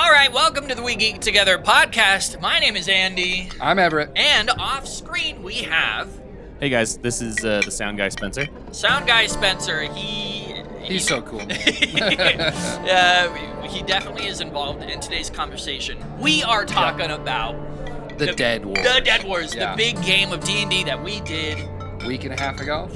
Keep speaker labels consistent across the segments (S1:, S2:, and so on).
S1: All right, welcome to the We Geek Together podcast. My name is Andy.
S2: I'm Everett.
S1: And off screen we have
S3: Hey guys, this is the sound guy Spencer.
S1: sound guy Spencer.
S2: He's so cool, man.
S1: He definitely is involved in today's conversation. We are talking about
S2: The Dead Wars.
S1: The Dead Wars,
S2: Yeah.
S1: the big game of D&D that we did.
S2: Week and a half ago?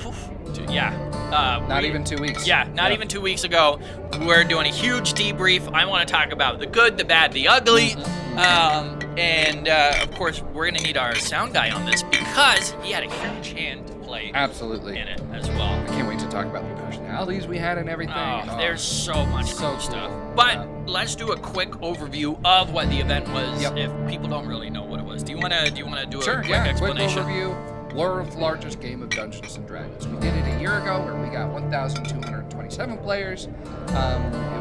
S1: Not
S2: even 2 weeks.
S1: Yeah, not even 2 weeks ago. We're doing a huge debrief. I want to talk about the good, the bad, the ugly. And of course, we're going to need our sound guy on this because he had a huge hand to play
S2: Absolutely.
S1: in it as well.
S2: I can't wait to talk about the personalities we had and everything.
S1: Oh, there's so much
S2: so
S1: cool stuff.
S2: cool.
S1: But
S2: Yeah.
S1: let's do a quick overview of what the event was.
S2: Yep.
S1: If people don't really know what it was, do you want to do
S2: Sure,
S1: a quick
S2: yeah,
S1: explanation?
S2: quick overview. World's largest game of Dungeons and Dragons. We did it a year ago where we got 1,227 players. It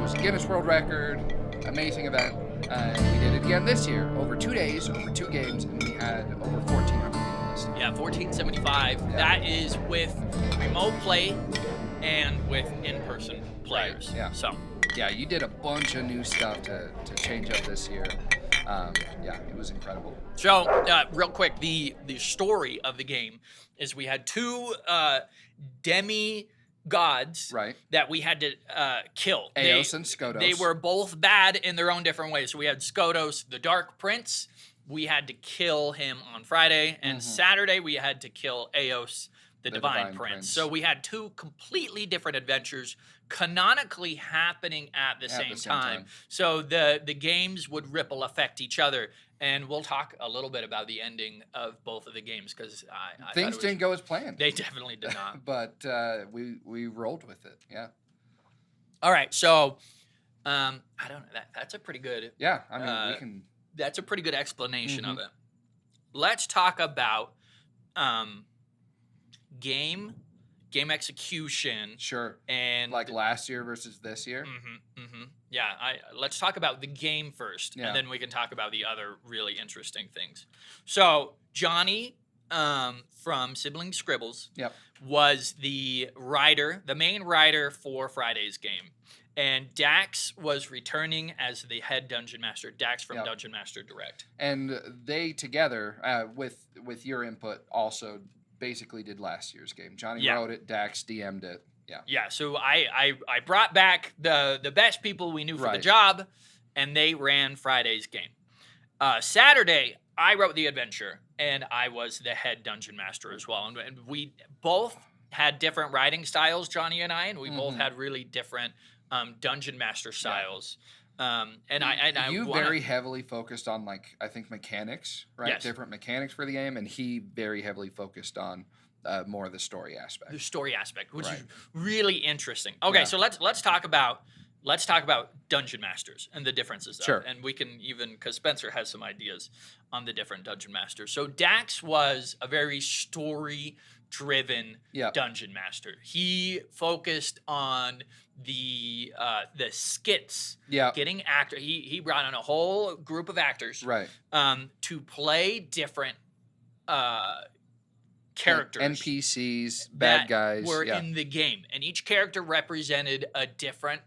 S2: was a Guinness World Record. Amazing event. And we did it again this year, over 2 days, over 2 games, and we had over 1,400 people listed.
S1: Yeah, 1475.
S2: Yeah.
S1: That is with remote play and with in-person players.
S2: Right, yeah.
S1: So
S2: Yeah, you did a bunch of new stuff to change up this year. Yeah, it was incredible.
S1: So, real quick, the story of the game is we had two demi-gods
S2: Right.
S1: that we had to kill.
S2: Eos and Skotos.
S1: They were both bad in their own different ways. So we had Skotos, the Dark Prince. We had to kill him on Friday. And Saturday, we had to kill Eos, the Divine Prince. So we had two completely different adventures canonically happening at the same time. So the games would ripple affect each other. And we'll talk a little bit about the ending of both of the games because I
S2: Things didn't go as planned.
S1: They definitely did not.
S2: But we rolled with it. Yeah.
S1: All right, so I don't know. That's a pretty good.
S2: Yeah. I mean, we can.
S1: That's a pretty good explanation of it. Let's talk about game execution.
S2: Sure.
S1: And
S2: Like last year versus this year.
S1: Yeah, let's talk about the game first,
S2: Yeah.
S1: and then we can talk about the other really interesting things. So Johnny from Sibling Scribbles
S2: Yep.
S1: was the writer, the main writer for Friday's game. And Dax was returning as the head dungeon master. Dax from
S2: Yep.
S1: Dungeon Master Direct.
S2: And they together, with your input, also basically did last year's game. Johnny
S1: Yeah.
S2: wrote it. Dax DM'd it. Yeah.
S1: Yeah, so I brought back the best people we knew for the
S2: Right.
S1: job, and they ran Friday's game. Saturday, I wrote the adventure, and I was the head dungeon master as well. And we both had different writing styles, Johnny and I, and we both had really different dungeon master styles.
S2: You very heavily focused on, like, I think mechanics, right?
S1: Yes.
S2: Different mechanics for the game, and he very heavily focused on more of the story aspect.
S1: the story aspect, which is
S2: Right.
S1: really interesting. Okay,
S2: Yeah.
S1: so let's talk about dungeon masters and the differences.
S2: Sure.
S1: And we can even, because Spencer has some ideas on the different dungeon masters. So Dax was a very story-driven
S2: Yep.
S1: dungeon master. He focused on the skits,
S2: Yeah.
S1: getting actor. He brought in a whole group of actors,
S2: Right.
S1: to play different characters.
S2: NPCs, bad
S1: that
S2: guys.
S1: were
S2: yeah.
S1: in the game, and each character represented a different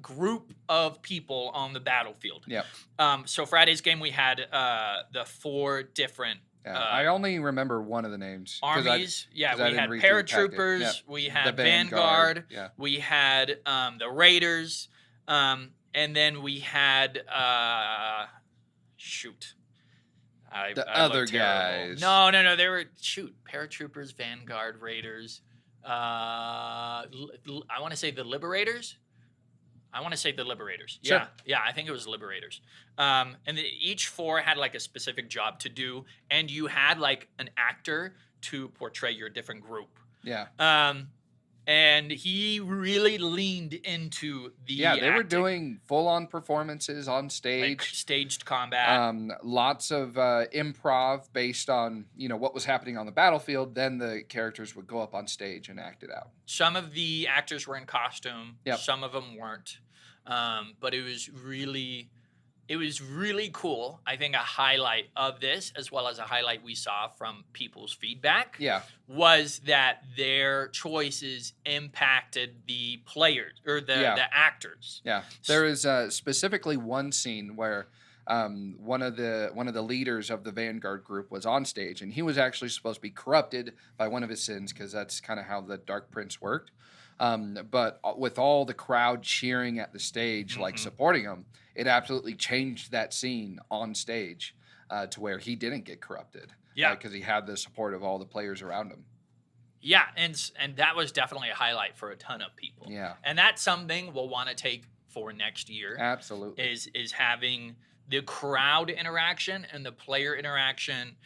S1: group of people on the battlefield.
S2: Yep.
S1: So Friday's game, we had the 4 different
S2: Yeah. I only remember one of the names. 'Cause
S1: armies.
S2: I
S1: We had
S2: didn't read through the packet.
S1: paratroopers.
S2: Yep.
S1: We
S2: The
S1: had Vanguard.
S2: Yeah.
S1: We had the Raiders, and then we had shoot. I
S2: other
S1: look terrible.
S2: guys.
S1: No. They were paratroopers, Vanguard, Raiders. I want to say the Liberators.
S2: Sure.
S1: Yeah. I think it was Liberators. Each 4 had like a specific job to do, and you had like an actor to portray your different group.
S2: Yeah.
S1: And he really leaned into the
S2: Yeah, they were
S1: acting,
S2: doing full-on performances on
S1: like
S2: stage.
S1: staged combat.
S2: Lots of improv based on what was happening on the battlefield. Then the characters would go up on stage and act it out.
S1: Some of the actors were in costume.
S2: Yep.
S1: Some of them weren't. But it was really it was really cool. I think a highlight of this, as well as a highlight we saw from people's feedback, was that their choices impacted the players or the actors.
S2: Yeah, there is specifically one scene where one of the leaders of the Vanguard group was on stage, and he was actually supposed to be corrupted by one of his sins, because that's kind of how the Dark Prince worked. But with all the crowd cheering at the stage, like supporting him, it absolutely changed that scene on stage to where he didn't get corrupted.
S1: Yeah,
S2: because he had the support of all the players around him.
S1: Yeah, and that was definitely a highlight for a ton of people.
S2: Yeah,
S1: and that's something we'll want to take for next year.
S2: Absolutely,
S1: is having the crowd interaction and the player interaction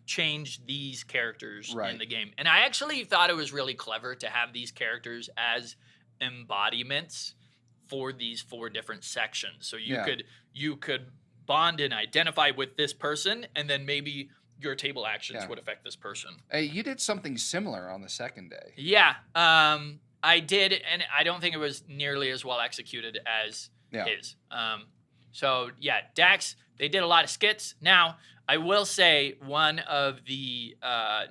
S1: change these characters in the game. And I actually thought it was really clever to have these characters as embodiments for these 4 different sections. So you could bond and identify with this person, and then maybe your table actions would affect this person.
S2: Hey, you did something similar on the second day.
S1: Yeah, I did, and I don't think it was nearly as well executed as his. So yeah, Dax, they did a lot of skits. Now, I will say one of the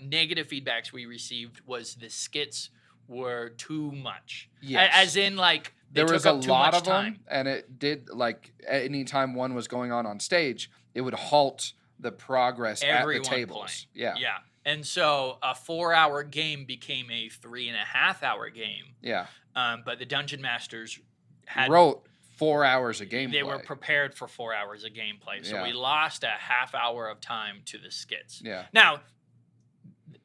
S1: negative feedbacks we received was the skits were too much.
S2: Yes.
S1: As in, like, they
S2: there was
S1: took
S2: a
S1: up too
S2: lot
S1: much
S2: of
S1: time.
S2: them, and it did, like, anytime one was going on stage, it would halt the progress
S1: Everyone
S2: at the tables.
S1: playing. Yeah. And so a 4-hour game became a 3.5-hour game.
S2: Yeah.
S1: But the Dungeon Masters
S2: wrote 4 hours of gameplay.
S1: They were prepared for 4 hours of gameplay. So we lost a half hour of time to the skits.
S2: Yeah.
S1: Now,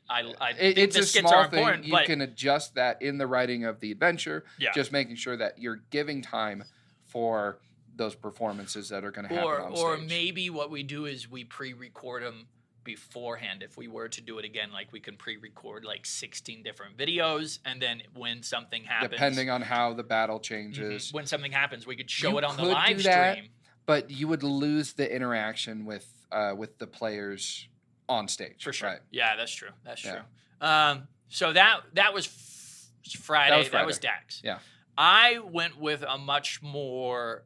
S1: I think
S2: it's
S1: the
S2: a
S1: skits
S2: small
S1: are important,
S2: thing. You
S1: but
S2: can adjust that in the writing of the adventure.
S1: Yeah.
S2: Just making sure that you're giving time for those performances that are going to happen on stage.
S1: Or maybe what we do is we pre-record them beforehand. If we were to do it again, like, we can pre-record like 16 different videos, and then when something happens,
S2: depending on how the battle changes,
S1: when something happens, we could show
S2: you
S1: it on the
S2: could
S1: live
S2: do that,
S1: stream.
S2: but you would lose the interaction with the players on stage.
S1: For sure.
S2: Right.
S1: Yeah, that's true. That's true. So that was Friday. That was Dax.
S2: Yeah.
S1: I went with a much more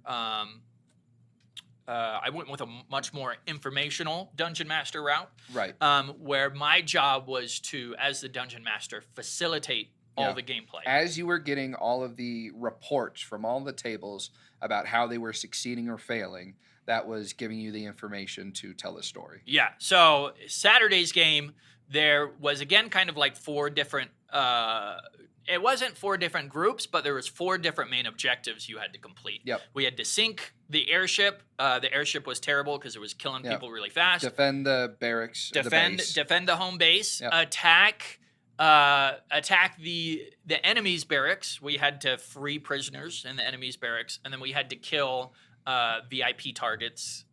S1: informational Dungeon Master route.
S2: Right.
S1: Where my job was to, as the Dungeon Master, facilitate all the gameplay.
S2: As you were getting all of the reports from all the tables about how they were succeeding or failing, that was giving you the information to tell the story.
S1: Yeah. So Saturday's game, there was, again, kind of like 4 different it wasn't 4 different groups, but there was 4 different main objectives you had to complete.
S2: Yep.
S1: We had to sink the airship. The airship was terrible because it was killing people really fast.
S2: Defend the barracks.
S1: Defend the home base.
S2: Yep.
S1: Attack the enemy's barracks. We had to free prisoners in the enemy's barracks, and then we had to kill VIP targets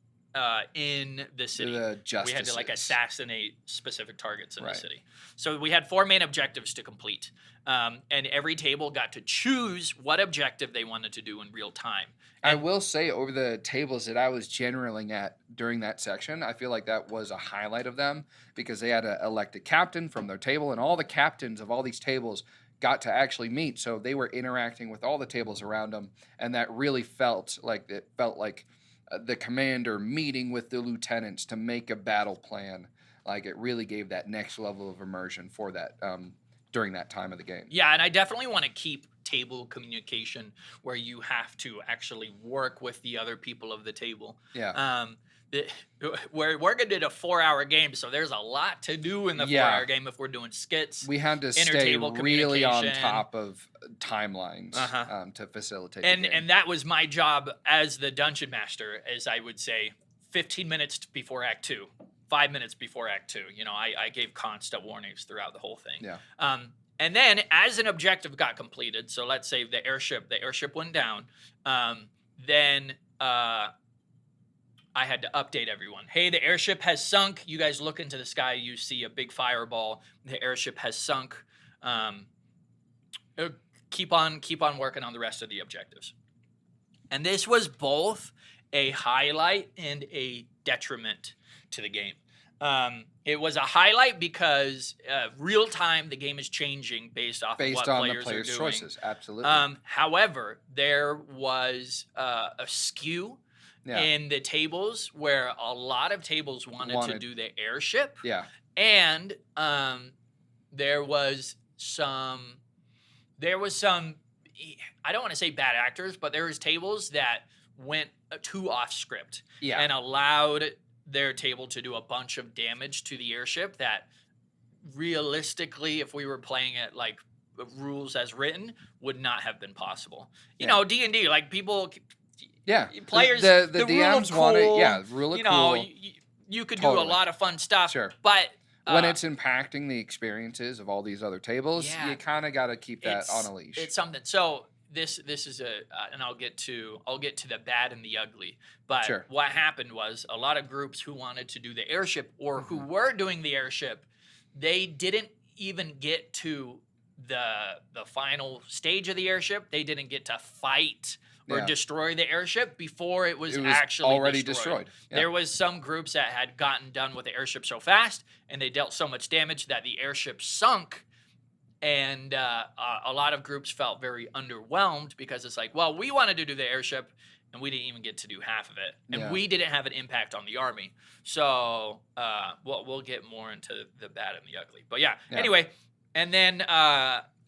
S1: in the city. We had to, like, assassinate specific targets in the city. So we had 4 main objectives to complete. And every table got to choose what objective they wanted to do in real time.
S2: I will say, over the tables that I was generaling at during that section, I feel like that was a highlight of them, because they had to elect a captain from their table, and all the captains of all these tables got to actually meet. So they were interacting with all the tables around them, and that really felt like the commander meeting with the lieutenants to make a battle plan. Like, it really gave that next level of immersion for that during that time of the game.
S1: Yeah, and I definitely want to keep table communication where you have to actually work with the other people of the table.
S2: Yeah.
S1: We're going to do a 4-hour game, so there's a lot to do in the 4-hour game if we're doing skits.
S2: We had to stay really on top of timelines to facilitate the game.
S1: And that was my job as the Dungeon Master, as I would say, 15 minutes before Act 2. 5 minutes before Act 2. You know, I gave constant warnings throughout the whole thing.
S2: Yeah.
S1: And then, as an objective got completed, so let's say the airship went down, then I had to update everyone. Hey, the airship has sunk. You guys look into the sky, you see a big fireball. The airship has sunk. Keep on working on the rest of the objectives. And this was both a highlight and a detriment to the game. It was a highlight because real time the game is changing based off of what
S2: on
S1: players
S2: the players'
S1: are doing.
S2: choices. Absolutely.
S1: However, there was a skew in the tables where a lot of tables wanted to do the airship.
S2: Yeah.
S1: And there was some, I don't want to say bad actors, but there was tables that went too off script and allowed their table to do a bunch of damage to the airship that realistically, if we were playing it like rules as written, would not have been possible. You know, D&D, like people, players,
S2: the
S1: DMs
S2: rule of
S1: want
S2: it,
S1: rule of
S2: you
S1: cool.
S2: know,
S1: you could do a lot of fun stuff.
S2: Sure.
S1: But
S2: when it's impacting the experiences of all these other tables, you kind of got to keep that on a leash.
S1: It's something. So this is and I'll get to the bad and the ugly. But what happened was a lot of groups who wanted to do the airship or who were doing the airship, they didn't even get to the final stage of the airship. They didn't get to fight or destroy the airship before it was actually
S2: already destroyed.
S1: Yeah. There was some groups that had gotten done with the airship so fast and they dealt so much damage that the airship sunk. And a lot of groups felt very underwhelmed because it's like, well, we wanted to do the airship and we didn't even get to do half of it. And we didn't have an impact on the army. So we'll get more into the bad and the ugly. But anyway. And then...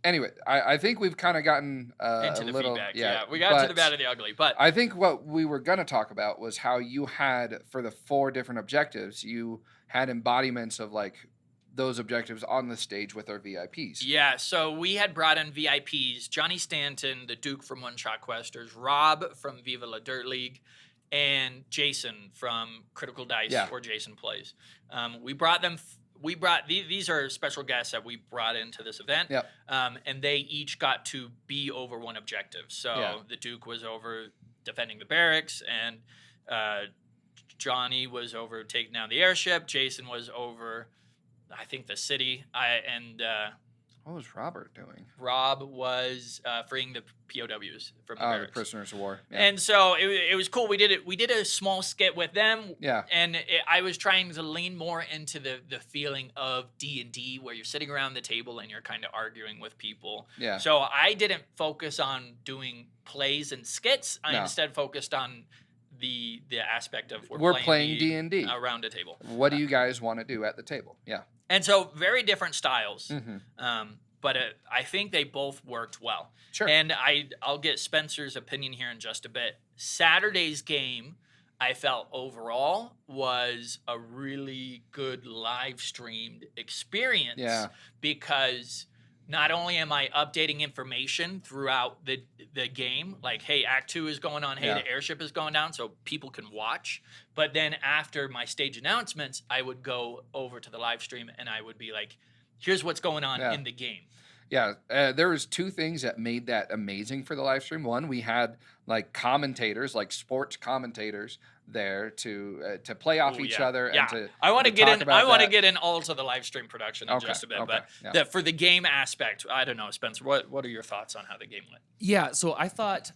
S2: Anyway, I think we've kind of gotten
S1: into the
S2: little
S1: feedback. Yeah, we got to the bad and the ugly. But
S2: I think what we were going to talk about was how you had, for the 4 different objectives, you had embodiments of like those objectives on the stage with our VIPs.
S1: Yeah, so we had brought in VIPs, Johnny Stanton, the Duke from One Shot Questers, Rob from Viva La Dirt League, and Jason from Critical Dice, or Jason Plays. We brought them... these are special guests that we brought into this event, and they each got to be over one objective. So the Duke was over defending the barracks, and Johnny was over taking down the airship. Jason was over, I think, the city.
S2: What was Robert doing?
S1: Rob was freeing the POWs from the barracks.
S2: The prisoners of war. Yeah.
S1: And so it was cool. We did a small skit with them.
S2: Yeah.
S1: And I was trying to lean more into the feeling of D&D where you're sitting around the table and you're kind of arguing with people.
S2: Yeah.
S1: So I didn't focus on doing plays and skits. I instead focused on the aspect of we're
S2: playing D&D
S1: around a table.
S2: What do you guys want to do at the table? Yeah.
S1: And so very different styles, but I think they both worked well.
S2: Sure.
S1: And I'll get Spencer's opinion here in just a bit. Saturday's game, I felt overall was a really good live streamed experience.
S2: Yeah.
S1: Because not only am I updating information throughout the game, like, hey, Act 2 is going on, hey, the airship is going down, so people can watch. But then after my stage announcements, I would go over to the live stream and I would be like, here's what's going on in the game.
S2: Yeah, there was 2 things that made that amazing for the live stream. One, we had like commentators, like sports commentators there to play off each other and to
S1: I want to get in. I want to
S2: that.
S1: get in all to the live stream production in just a bit. But for the game aspect, I don't know, Spencer. What are your thoughts on how the game went?
S3: Yeah, so I thought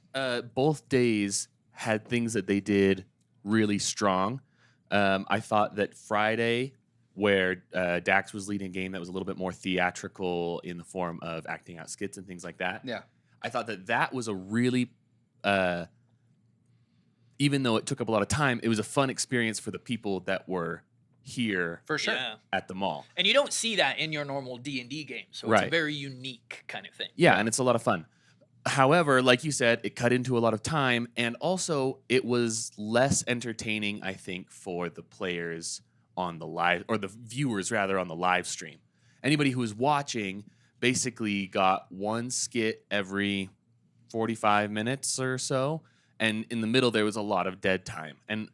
S3: both days had things that they did really strong. I thought that Friday, where Dax was leading a game that was a little bit more theatrical in the form of acting out skits and things like that.
S2: Yeah,
S3: I thought that was a really, even though it took up a lot of time, it was a fun experience for the people that were here
S2: for sure
S3: at the mall.
S1: And you don't see that in your normal D&D game, so it's a very unique kind of thing.
S3: Yeah, and it's a lot of fun. However, like you said, it cut into a lot of time, and also it was less entertaining, I think, for the players on the live, or the viewers rather, on the live stream. Anybody who was watching basically got one skit every 45 minutes or so, and in the middle there was a lot of dead time. And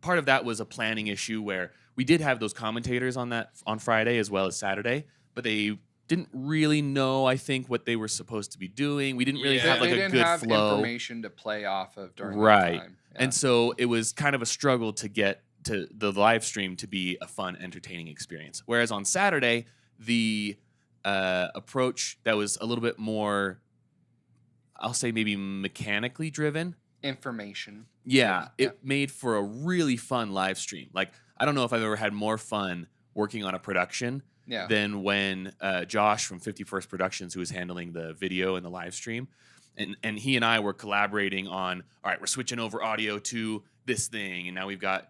S3: part of that was a planning issue where we did have those commentators on Friday as well as Saturday, but they didn't really know, I think, what they were supposed to be doing. We didn't really have like a good flow. They didn't have
S2: information to play off of during that time. Yeah.
S3: And so it was kind of a struggle to get to the live stream to be a fun, entertaining experience. Whereas on Saturday, the approach that was a little bit more, I'll say maybe mechanically driven,
S2: information.
S3: Yeah, it made for a really fun live stream. Like, I don't know if I've ever had more fun working on a production than when Josh from 51st Productions, who was handling the video and the live stream, and he and I were collaborating on, all right, we're switching over audio to this thing, and now we've got,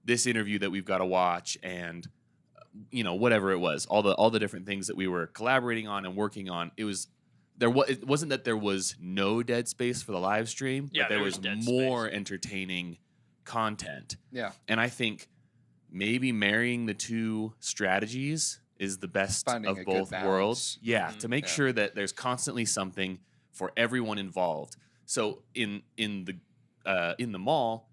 S3: this interview that we've got to watch, and whatever it was, all the different things that we were collaborating on and working on. It wasn't that there was no dead space for the live stream, but there was more entertaining content.
S2: Yeah.
S3: And I think maybe marrying the two strategies is the best of both worlds. Yeah, to make sure that there's constantly something for everyone involved. So in the mall,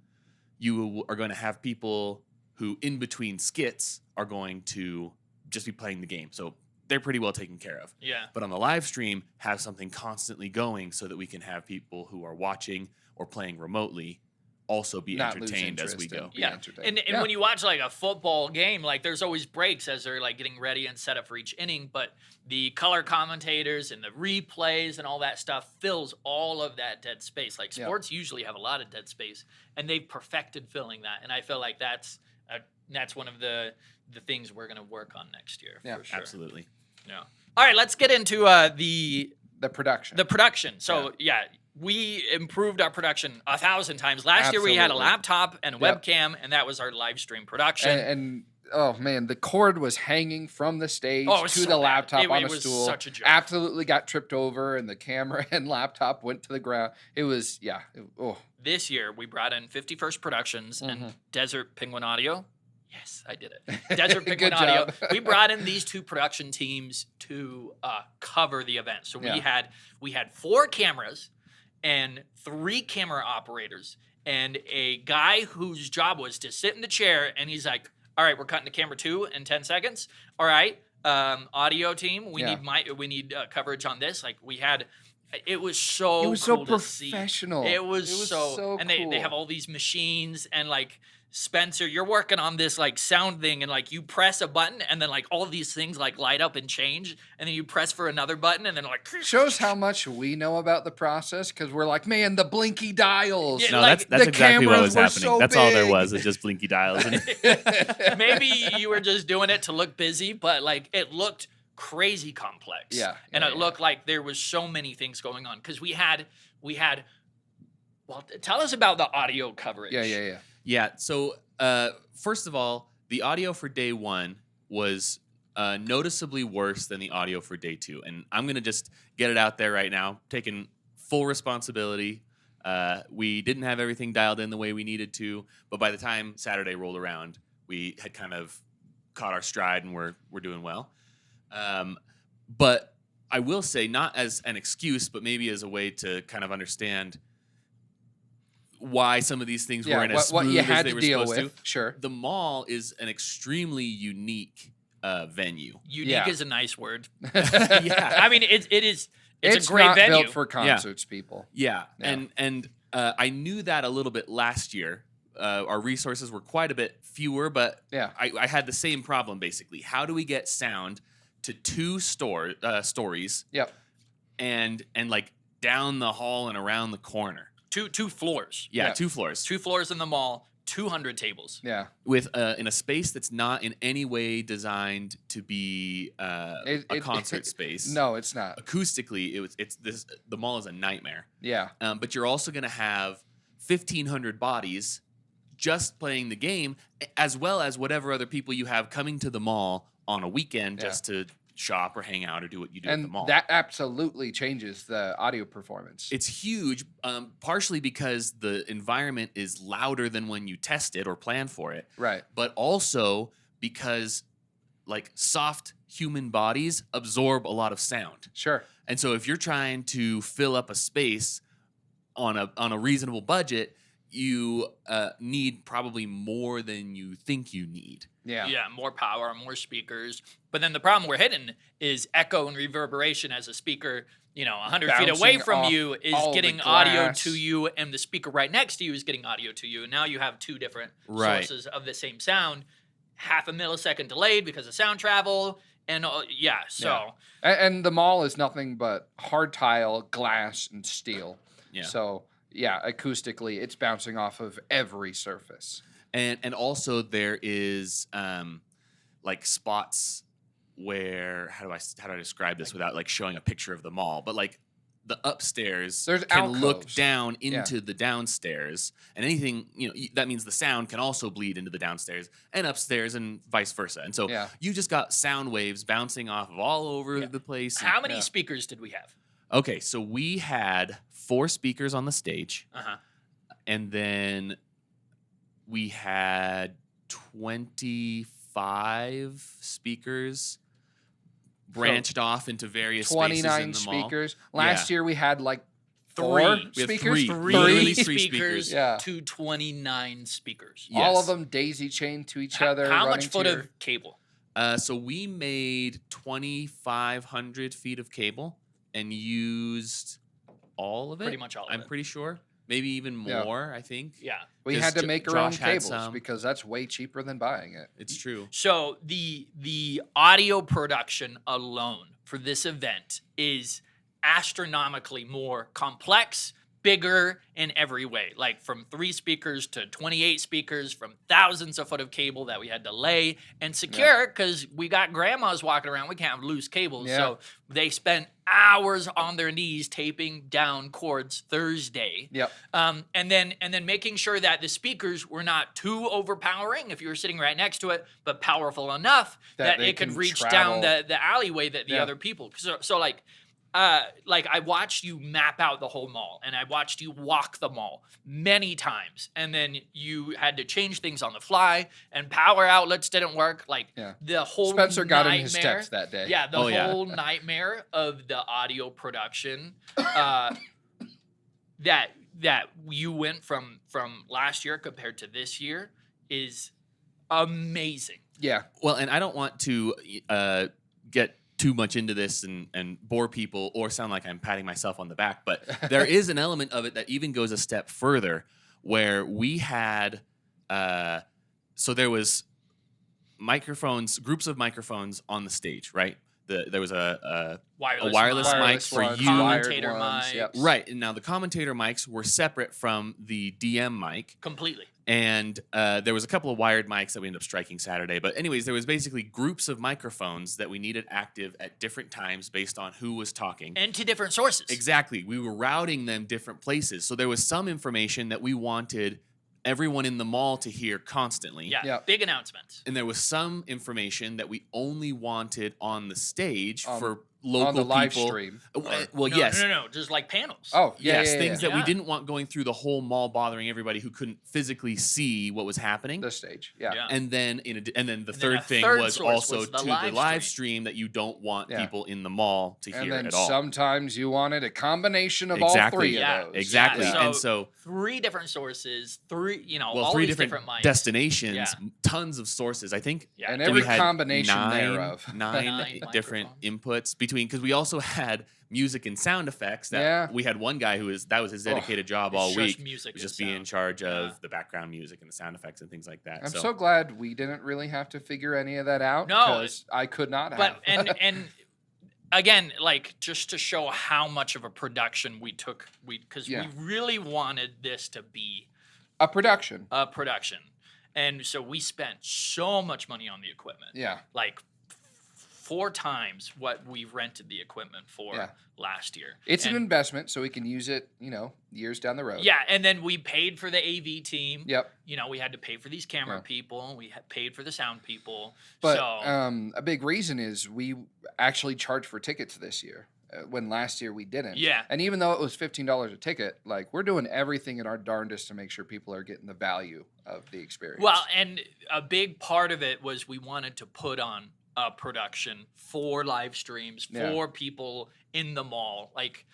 S3: you are going to have people who, in between skits, are going to just be playing the game. So they're pretty well taken care of.
S1: Yeah.
S3: But on the live stream, have something constantly going so that we can have people who are watching or playing remotely also be entertained as we go.
S1: Yeah. And when you watch like a football game, like there's always breaks as they're like getting ready and set up for each inning, but the color commentators and the replays and all that stuff fills all of that dead space. Like sports usually have a lot of dead space, and they've perfected filling that. And I feel like that's one of the things we're going to work on next year.
S3: Yeah,
S1: for sure.
S3: Absolutely.
S1: Yeah. All right, let's get into the
S2: production.
S1: The production. So we improved our production 1,000 times. Last year we had a laptop and a webcam, and that was our live stream production.
S2: And oh man, the cord was hanging from the stage to the laptop on a stool.
S1: Such a joke.
S2: Absolutely got tripped over, and the camera and laptop went to the ground. It was
S1: This year we brought in 51st Productions and Desert Penguin Audio. Yes, I did it. Desert Penguin Audio. We brought in these two production teams to cover the event. So we had 4 cameras and 3 camera operators and a guy whose job was to sit in the chair, and he's like, all right, we're cutting to camera 2 in 10 seconds. All right, audio team, we need coverage on this. Like it was so cool
S2: so
S1: professional.
S2: It was so
S1: cool. They have all these machines, and like Spencer, you're working on this like sound thing, and like you press a button, and then like all of these things like light up and change, and then you press for another button, and then like
S2: shows how much we know about the process, because we're like, man, the blinky dials.
S3: Yeah, no, that's exactly what was happening.
S2: So
S3: that's
S2: big.
S3: All there was just blinky dials.
S1: Maybe you were just doing it to look busy, but like it looked crazy complex. And it looked like there was so many things going on, because we had. Well, tell us about the audio coverage.
S3: Yeah. So first of all, the audio for day 1 was noticeably worse than the audio for day 2. And I'm going to just get it out there right now, taking full responsibility. We didn't have everything dialed in the way we needed to, but by the time Saturday rolled around, we had kind of caught our stride and we're doing well. But I will say, not as an excuse, but maybe as a way to kind of understand why some of these things weren't as smooth as they were supposed to.
S2: Sure.
S3: The mall is an extremely unique venue.
S1: Unique is a nice word. I mean, it is. It's a great
S2: not
S1: venue.
S2: Built for concerts, people.
S3: Yeah. And I knew that a little bit last year. Our resources were quite a bit fewer, but I had the same problem basically. How do we get sound to 2 stories?
S2: Yep.
S3: And like down the hall and around the corner.
S1: Two floors.
S3: Yeah, 2 floors.
S1: 2 floors in the mall, 200 tables.
S2: Yeah.
S3: With in a space that's not in any way designed to be a concert space.
S2: No, it's not.
S3: Acoustically, the mall is a nightmare.
S2: Yeah.
S3: But you're also going to have 1,500 bodies just playing the game, as well as whatever other people you have coming to the mall on a weekend just to shop or hang out or do what you do at the mall.
S2: And that absolutely changes the audio performance.
S3: It's huge, partially because the environment is louder than when you test it or plan for it.
S2: Right.
S3: But also because like soft human bodies absorb a lot of sound.
S2: Sure.
S3: And so if you're trying to fill up a space on a reasonable budget, you need probably more than you think you need.
S2: Yeah.
S1: Yeah, more power, more speakers. But then the problem we're hitting is echo and reverberation as a speaker, 100 feet away from you is getting audio to you, and the speaker right next to you is getting audio to you. And now you have 2 different sources of the same sound, half a millisecond delayed because of sound travel. And
S2: And the mall is nothing but hard tile, glass, and steel.
S3: Yeah.
S2: So acoustically, it's bouncing off of every surface.
S3: And also there is like spots where how do I describe this without like showing a picture of the mall, but like the upstairs
S2: There's
S3: can look
S2: alcoves.
S3: down into the downstairs, and anything, that means the sound can also bleed into the downstairs and upstairs and vice versa. And so you just got sound waves bouncing off of all over the place.
S1: How many speakers did we have?
S3: Okay, so we had 4 speakers on the stage, and then we had 25 speakers branched off into various spaces
S2: 29
S3: in the mall.
S2: speakers. Last year we had like
S1: 3.
S2: four
S3: We had
S2: speakers.
S3: Literally three
S1: speakers
S3: speakers.
S1: to 29 speakers.
S3: Yes.
S2: All of them daisy chained to each other.
S1: How much
S2: running
S1: foot
S2: to your-
S1: of cable?
S3: So we made 2,500 feet of cable and used all of it.
S1: Pretty much all of
S3: I'm
S1: it.
S3: pretty sure. Maybe even more, I think.
S1: Yeah.
S2: We
S3: 'Cause
S2: had to make our own
S3: Josh had
S2: cables
S3: some.
S2: because that's way cheaper than buying it.
S3: It's true.
S1: So the audio production alone for this event is astronomically more complex, bigger in every way. Like from 3 speakers to 28 speakers, from thousands of foot of cable that we had to lay and secure because we got grandmas walking around. We can't have loose cables.
S2: Yeah.
S1: So they spent hours on their knees taping down cords Thursday.
S2: Yep.
S1: And then making sure that the speakers were not too overpowering if you were sitting right next to it, but powerful enough that
S2: they
S1: it could
S2: can
S1: reach
S2: travel.
S1: down the alleyway that the other people. So like I watched you map out the whole mall, and I watched you walk the mall many times, and then you had to change things on the fly, and power outlets didn't work. Like the whole
S2: Spencer got in his
S1: nightmare-
S2: steps that day.
S1: Yeah, the whole nightmare of the audio production that you went from last year compared to this year is amazing.
S2: Yeah.
S3: Well, and I don't want to get too much into this and bore people or sound like I'm patting myself on the back, but there is an element of it that even goes a step further where we had so there was groups of microphones on the stage, right? There was a wireless mic for
S2: ones,
S3: you.
S1: Commentator
S2: wired ones,
S1: mic.
S2: yep.
S3: Right. And now the commentator mics were separate from the DM mic.
S1: Completely.
S3: And there was a couple of wired mics that we ended up striking Saturday. But anyways, there was basically groups of microphones that we needed active at different times based on who was talking.
S1: And to different sources.
S3: Exactly. We were routing them different places. So there was some information that we wanted everyone in the mall to hear constantly.
S1: Yeah,
S2: Yep.
S1: big announcements.
S3: And there was some information that we only wanted on the stage for local
S2: on the live
S3: people.
S2: stream.
S3: Well, yes.
S1: No, just like panels.
S2: Oh, yeah,
S3: Yes,
S2: yeah,
S3: things
S2: yeah.
S3: that we didn't want going through the whole mall, bothering everybody who couldn't physically see what was happening.
S2: The stage. Yeah.
S1: Yeah.
S3: And then the
S1: a
S3: third thing
S1: third
S3: was
S1: source
S3: also
S1: was the
S3: to the
S1: live
S3: live stream that you don't want
S2: Yeah.
S3: people in the mall to
S2: And
S3: hear
S2: then
S3: at all.
S2: sometimes you wanted a combination of all
S3: Exactly.
S2: 3
S1: Yeah,
S2: of those.
S3: Exactly.
S1: Yeah,
S3: And so
S1: 3 different sources, all
S3: 3
S1: these
S3: different
S1: mics.
S3: destinations,
S1: Yeah.
S3: tons of sources. I think
S1: Yeah.
S2: And
S3: we
S2: every
S3: had
S2: combination
S3: nine
S2: thereof.
S1: Nine
S3: different inputs because we also had music and sound effects that we had one guy that was his dedicated job all
S1: It's just
S3: week.
S1: music
S3: Was
S1: and
S3: just be in
S1: sound.
S3: charge of the background music and the sound effects and things like that.
S2: I'm so glad we didn't really have to figure any of that out.
S1: No,
S2: because I could not
S1: But
S2: have.
S1: and again, like just to show how much of a production we took, because we really wanted this to be
S2: a production.
S1: a production, and so we spent so much money on the equipment.
S2: Yeah.
S1: Like 4 times what we rented the equipment for last year.
S2: It's an
S1: And-
S2: investment, so we can use it, years down the road.
S1: Yeah, and then we paid for the AV team.
S2: Yep.
S1: We had to pay for these camera people. We had paid for the sound people.
S2: But
S1: so
S2: a big reason is we actually charged for tickets this year, when last year we didn't.
S1: Yeah.
S2: And even though it was $15 a ticket, like we're doing everything in our darndest to make sure people are getting the value of the experience.
S1: well, and a big part of it was we wanted to put on a production for live streams for people in the mall. Like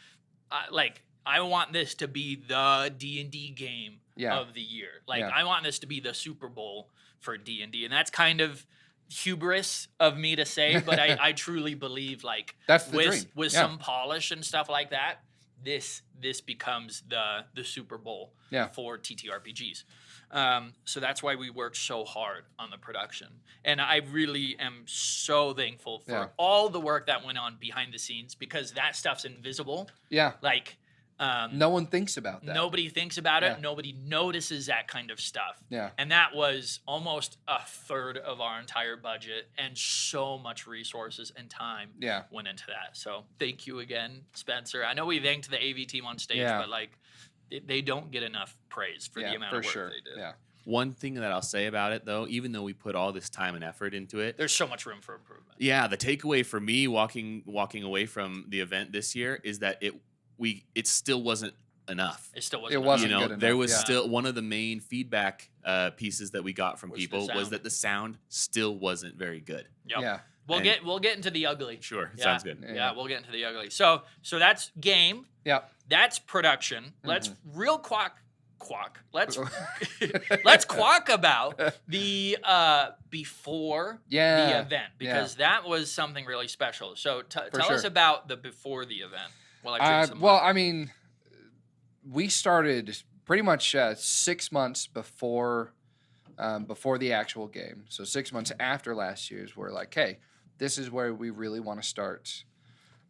S1: I want this to be the D&D game of the year. Like I want this to be the Super Bowl for D&D, and that's kind of hubris of me to say, but I truly believe like
S2: that's the dream.
S1: With some polish and stuff like that, this becomes the Super Bowl for TTRPGs. So that's why we worked so hard on the production. And I really am so thankful for all the work that went on behind the scenes, because that stuff's invisible.
S2: Yeah.
S1: Like
S2: No one thinks about that.
S1: Nobody thinks about it.
S2: Yeah.
S1: Nobody notices that kind of stuff.
S2: Yeah.
S1: And that was almost a third of our entire budget, and so much resources and time went into that. So thank you again, Spencer. I know we thanked the AV team on stage, but like they don't get enough praise for the amount of work they did.
S2: Yeah.
S3: One thing that I'll say about it, though, even though we put all this time and effort into it,
S1: there's so much room for improvement.
S3: Yeah, the takeaway for me walking away from the event this year is that it still wasn't enough.
S1: It still wasn't.
S2: It wasn't
S3: good
S2: good
S3: enough.
S2: enough.
S3: There was still one of the main feedback pieces that we got from people was
S1: sound.
S3: that the sound still wasn't very good.
S1: Yep.
S2: Yeah.
S1: We'll get into the ugly.
S3: Sure,
S1: Yeah.
S3: sounds good.
S1: Yeah, we'll get into the ugly. So that's game.
S2: Yeah.
S1: That's production. Let's real quack. Let's quack about the before the event, because that was something really special. So tell us about the before the event.
S2: I mean, we started pretty much 6 months before the actual game. So 6 months after last year's, we're like, hey, this is where we really want to start.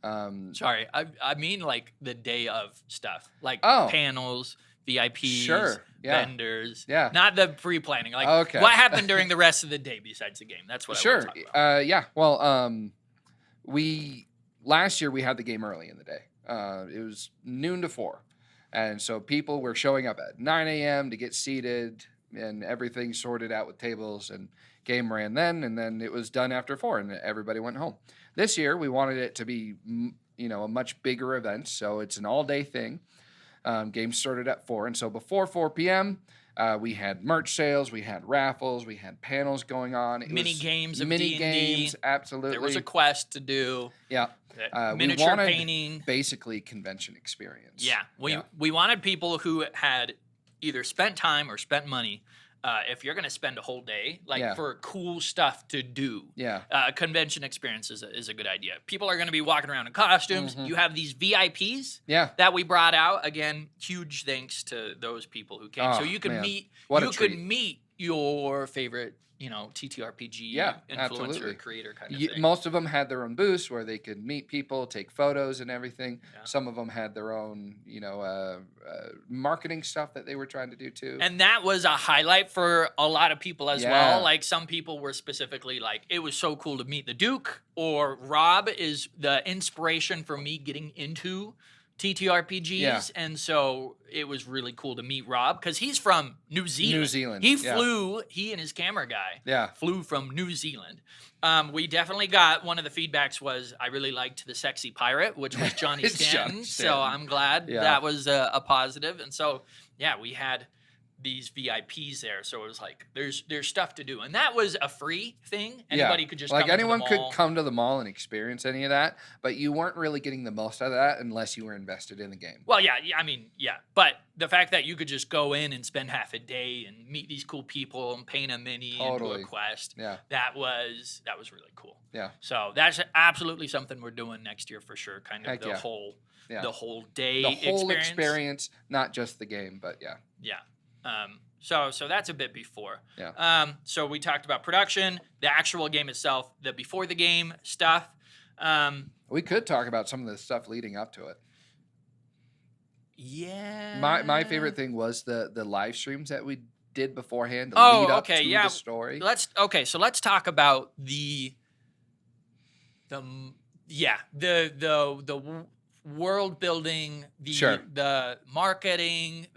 S1: Sorry, I mean like the day of stuff, like panels, VIPs, vendors, not the pre-planning. Like, what happened during the rest of the day besides the game? That's what I want to talk about.
S2: Well, last year we had the game early in the day. It was noon to 4, and so people were showing up at 9 a.m. to get seated and everything sorted out with tables, and game ran then, and then it was done after 4, and everybody went home. This year we wanted it to be, a much bigger event, so it's an all-day thing. Game started at 4, and so before 4 p.m., we had merch sales, we had raffles, we had panels going on.
S1: Mini games,
S2: absolutely.
S1: There was a quest to do.
S2: Yeah.
S1: Miniature
S2: we wanted
S1: painting.
S2: Basically convention experience.
S1: Yeah. We wanted people who had either spent time or spent money. If you're going to spend a whole day, for cool stuff to do, a convention experience is a good idea. People are going to be walking around in costumes. You have these VIPs that we brought out. Again, huge thanks to those people who came. So you could meet your favorite, TTRPG influencer,
S2: absolutely.
S1: creator kind of thing.
S2: Most of them had their own booths where they could meet people, take photos and everything. Yeah. Some of them had their own, marketing stuff that they were trying to do too.
S1: And that was a highlight for a lot of people as well. Like, some people were specifically like, it was so cool to meet the Duke, or Rob is the inspiration for me getting into TTRPGs, and so it was really cool to meet Rob because he's from New Zealand. He flew. He and his camera guy flew from New Zealand. We definitely got, one of the feedbacks was, I really liked the sexy pirate, which was Johnny Stanton. So I'm glad that was a positive. And so we had these VIPs there, so it was like there's stuff to do, and that was a free thing. Anybody could just come
S2: anyone
S1: to the mall.
S2: could come to the mall and experience any of that, but you weren't really getting the most out of that unless you were invested in the game.
S1: Well, but the fact that you could just go in and spend half a day and meet these cool people and paint a mini and do a quest, that was really cool.
S2: Yeah.
S1: So that's absolutely something we're doing next year for sure. Kind of the whole day,
S2: the whole experience, not just the game, but
S1: yeah. So that's a bit before.
S2: Yeah.
S1: So we talked about production, the actual game itself, the before the game stuff.
S2: We could talk about some of the stuff leading up to it.
S1: Yeah.
S2: My favorite thing was the live streams that we did beforehand to lead up to the story.
S1: So let's talk about the world building, the marketing,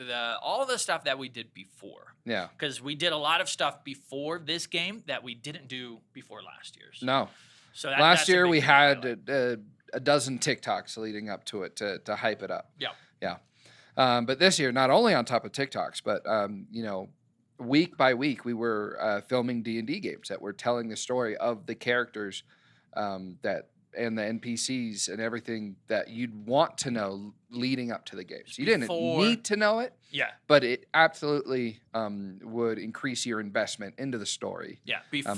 S1: all the stuff that we did before.
S2: Yeah.
S1: Because we did a lot of stuff before this game that we didn't do before last year's.
S2: No.
S1: So
S2: last year we had a dozen TikToks leading up to it to hype it up.
S1: Yeah.
S2: Yeah. But this year, not only on top of TikToks, but week by week we were filming D&D games that were telling the story of the characters and the NPCs and everything that you'd want to know leading up to the games. You didn't need to know it, but it absolutely would increase your investment into the story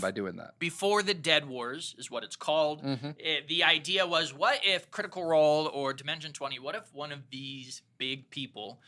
S2: by doing that.
S1: Before the Dead Wars is what it's called.
S2: Mm-hmm.
S1: The idea was, what if Critical Role or Dimension 20, what if one of these big people,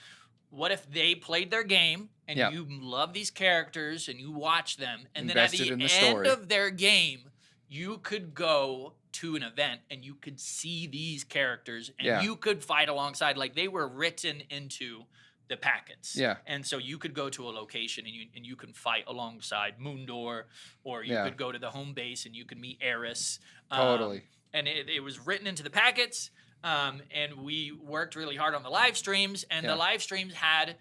S1: what if they played their game and you love these characters and you watch them, and then at the end of their game, you could go to an event and you could see these characters and
S2: Yeah.
S1: you could fight alongside. Like they were written into the packets.
S2: Yeah.
S1: And so you could go to a location and you can fight alongside Moondor, or you
S2: Yeah.
S1: could go to the home base and you could meet Eris.
S2: Totally.
S1: And it was written into the packets. And we worked really hard on the live streams, and the live streams had,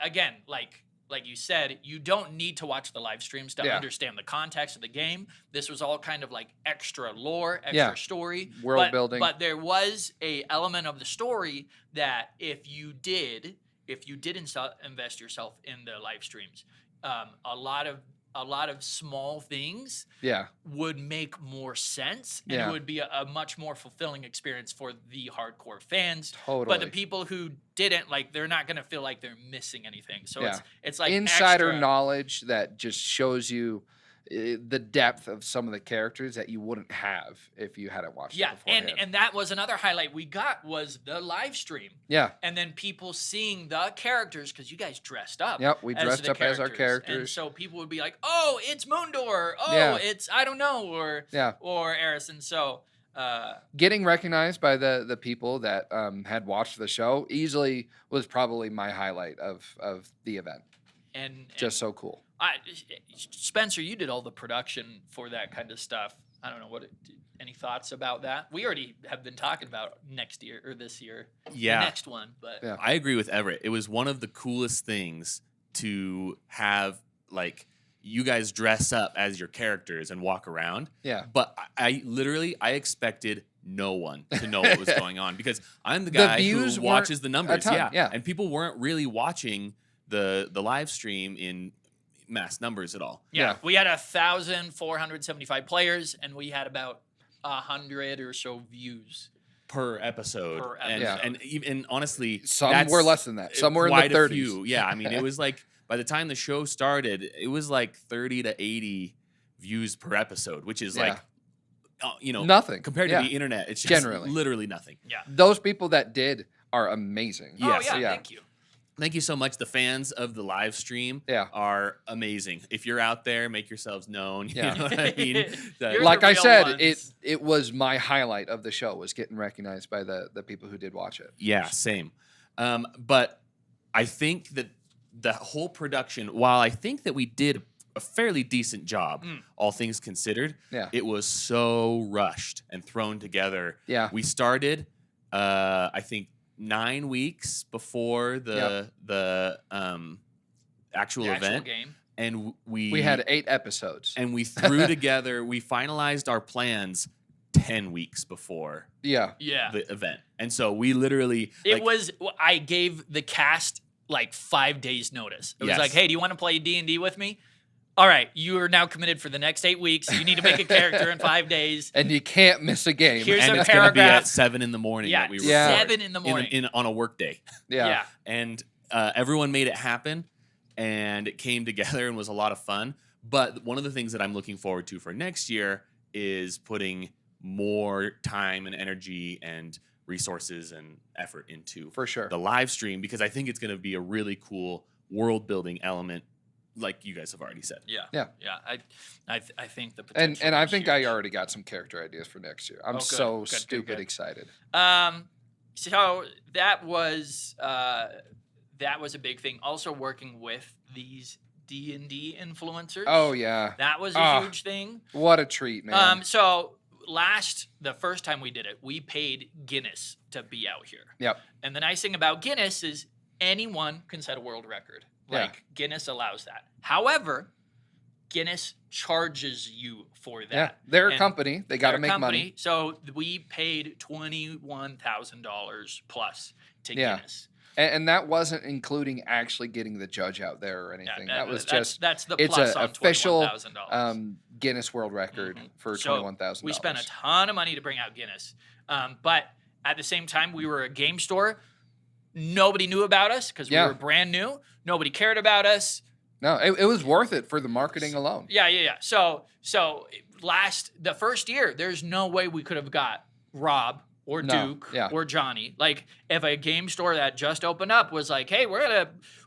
S1: again, like you said, you don't need to watch the live streams to understand the context of the game. This was all kind of like extra lore, extra story,
S2: world building.
S1: But there was a element of the story that if you did invest yourself in the live streams, a lot of small things would make more sense, and it would be a much more fulfilling experience for the hardcore fans.
S2: Totally.
S1: But the people who didn't, like, they're not going to feel like they're missing anything. So it's like
S2: insider
S1: extra
S2: knowledge that just shows you the depth of some of the characters that you wouldn't have if you hadn't watched it beforehand.
S1: and that was another highlight we got, was the live stream.
S2: Yeah.
S1: And then people seeing the characters, because you guys dressed up.
S2: Yep, we dressed up as our characters.
S1: And so people would be like, oh, it's Moondor. Oh, it's, I don't know, or Eris. And so
S2: getting recognized by the people that had watched the show easily was probably my highlight of the event.
S1: And
S2: just so cool.
S1: Spencer, you did all the production for that kind of stuff. I don't know, any thoughts about that? We already have been talking about next year or this year.
S3: Yeah.
S1: The next one. But
S3: I agree with Everett. It was one of the coolest things to have, like, you guys dress up as your characters and walk around.
S2: Yeah.
S3: But I expected no one to know what was going on, because I'm the guy who watches the numbers.
S2: Yeah.
S3: And people weren't really watching the live stream in mass numbers at all.
S1: Yeah. We had 1,475 players, and we had about 100 or so views
S3: per episode. And even honestly,
S2: some were less than that. Some were in the 30s.
S3: Few. Yeah, I mean, it was like, by the time the show started, it was like 30 to 80 views per episode, which is like,
S2: nothing
S3: compared to the internet. It's just
S2: generally
S3: literally nothing.
S1: Yeah.
S2: Those people that did are amazing.
S3: Yes.
S1: Oh, yeah. Thank you.
S3: Thank you so much. The fans of the live stream are amazing. If you're out there, make yourselves known. You know what I mean?
S2: Like I said, it was my highlight of the show, was getting recognized by the people who did watch it.
S3: Yeah, same. But I think that the whole production, while I think that we did a fairly decent job, all things considered, it was so rushed and thrown together.
S2: Yeah.
S3: We started, I think, 9 weeks before the actual event
S1: game,
S3: and we
S2: had 8 episodes,
S3: and we threw together. We finalized our plans 10 weeks before the event, and so we literally
S1: I gave the cast like 5 days notice. It was like, hey, do you want to play D&D with me? All right, you are now committed for the next 8 weeks. You need to make a character in 5 days.
S2: And you can't miss a game.
S1: Here's
S3: and
S1: a
S3: it's
S1: paragraph.
S3: Gonna be at 7 in the morning.
S1: Yeah,
S3: that we
S1: 7 in the morning.
S3: on a work day.
S2: Yeah.
S3: And everyone made it happen, and it came together and was a lot of fun. But one of the things that I'm looking forward to for next year is putting more time and energy and resources and effort into the live stream, because I think it's going to be a really cool world building element, like you guys have already said.
S1: Yeah. I think the potential.
S2: And I think I already got some character ideas for next year. I'm stupid excited.
S1: So that was a big thing. Also working with these D&D influencers.
S2: Oh yeah.
S1: That was a huge thing.
S2: What a treat, man.
S1: So the first time we did it, we paid Guinness to be out here.
S2: Yep.
S1: And the nice thing about Guinness is anyone can set a world record. Like, Guinness allows that. However, Guinness charges you for that.
S2: Yeah, they're a company. They got to make money.
S1: So we paid $21,000 plus to Guinness.
S2: And that wasn't including actually getting the judge out there or anything. That was just
S1: that's the
S2: it's
S1: plus
S2: an
S1: on
S2: official
S1: $21,000.
S2: Guinness World Record for $21,000.
S1: We spent a ton of money to bring out Guinness, but at the same time, we were a game store. Nobody knew about us because we were brand new. Nobody cared about us.
S2: No, it was worth it for the marketing alone.
S1: Yeah. So the first year, there's no way we could have got Rob or
S2: No,
S1: Duke
S2: yeah.
S1: or Johnny. Like if a game store that just opened up was like, "Hey, we're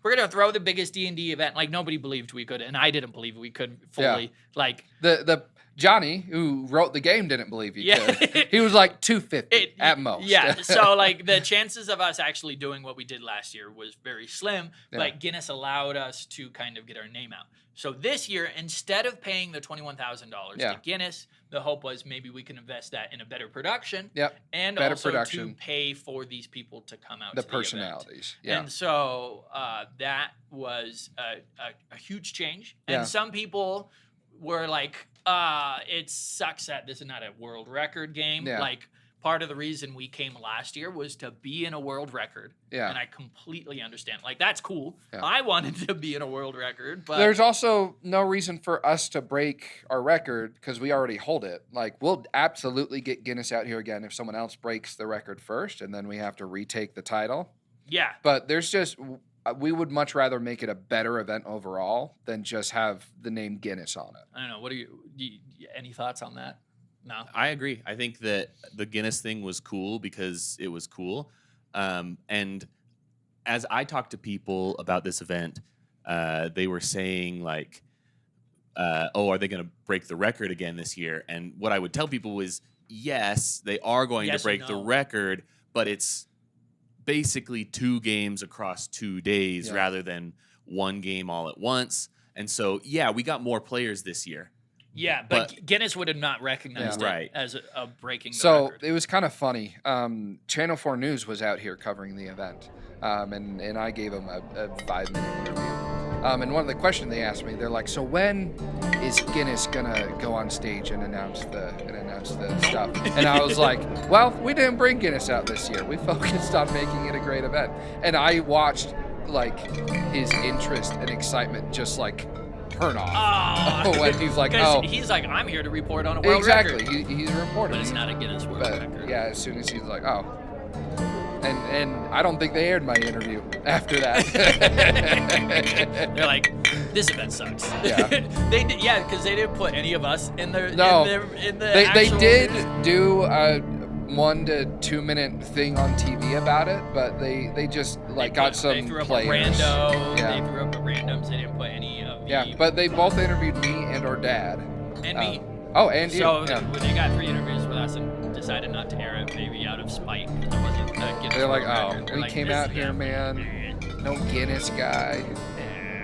S1: gonna throw the biggest D&D event," like nobody believed we could, and I didn't believe we could fully.
S2: Yeah.
S1: Like
S2: The Johnny who wrote the game didn't believe you
S1: Yeah.
S2: could. He was like 250 at most.
S1: Yeah. So like the chances of us actually doing what we did last year was very slim,
S2: Yeah.
S1: but Guinness allowed us to kind of get our name out. So this year, instead of paying the $21,000
S2: Yeah.
S1: to Guinness, the hope was maybe we can invest that in a better production.
S2: Yep.
S1: And
S2: Better
S1: also
S2: production.
S1: to pay for these people to come out
S2: The
S1: to the event.
S2: personalities. Yeah.
S1: And so that was a huge change. And
S2: Yeah.
S1: some people were like, it sucks that this is not a world record game.
S2: Yeah.
S1: Like part of the reason we came last year was to be in a world record.
S2: Yeah.
S1: And I completely understand. Like that's cool.
S2: Yeah.
S1: I wanted to be in a world record, but
S2: There's also no reason for us to break our record because we already hold it. Like, we'll absolutely get Guinness out here again if someone else breaks the record first, and then we have to retake the title.
S1: yeah.
S2: But there's just, we would much rather make it a better event overall than just have the name Guinness on it.
S1: I don't know. What do you any thoughts on that? No.
S3: I agree. I think that the Guinness thing was cool because it was cool. And as I talked to people about this event, they were saying like, oh, are they going to break the record again this year? And what I would tell people was, yes, they are going
S1: Yes
S3: to
S1: and
S3: break the
S1: no.
S3: record, but it's basically 2 games across 2 days
S2: Yeah.
S3: rather than 1 game all at once. And so, yeah, we got more players this year.
S1: Yeah, but Guinness would have not recognized
S3: Yeah.
S1: it
S3: Right.
S1: as a breaking the
S2: So
S1: record.
S2: it was kind of funny. Channel 4 News was out here covering the event, and I gave them a 5-minute interview. And one of the questions they asked me, they're like, "So when is Guinness gonna go on stage and announce the stuff?" And I was like, "Well, we didn't bring Guinness out this year. We focused on making it a great event." And I watched like his interest and excitement just like turn off
S1: Oh,
S2: when he's like,
S1: 'cause
S2: "Oh,
S1: he's like, I'm here to report on a world
S2: exactly."
S1: record.
S2: He's a reporter.
S1: But it's not a Guinness World
S2: But
S1: Record.
S2: yeah, as soon as he's like, "Oh," and I don't think they aired my interview after that.
S1: They're like, this event sucks.
S2: Yeah.
S1: They did, yeah, because they didn't put any of us in the
S2: No.
S1: in the
S2: they
S1: actual
S2: did
S1: news.
S2: do a 1 to 2 minute thing on TV about it, but they just like got
S1: They
S2: some
S1: threw up
S2: players.
S1: a rando.
S2: Yeah.
S1: They threw up a randoms. They didn't put any of the
S2: Yeah, but they both interviewed me and our dad.
S1: and me.
S2: Oh, and you.
S1: So
S2: Yeah.
S1: when they got 3 interviews with us and decided not to air it, maybe out of spite, because it wasn't Guinness
S2: They're like,
S1: World
S2: "Oh,
S1: Record." They're
S2: we
S1: like,
S2: came
S1: "This
S2: out
S1: is
S2: here,
S1: a-
S2: man. No Guinness guy."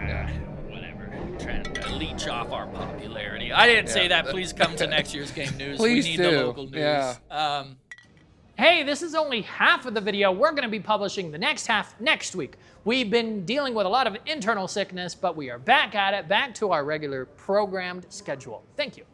S2: Yeah.
S1: Whatever. Trying to leech off our popularity. I didn't say
S2: Yeah.
S1: that. Please come to next year's game news.
S2: Please
S1: we need
S2: do.
S1: the local news.
S2: Yeah.
S4: Hey, this is only half of the video. We're going to be publishing the next half next week. We've been dealing with a lot of internal sickness, but we are back at it, back to our regular programmed schedule. Thank you.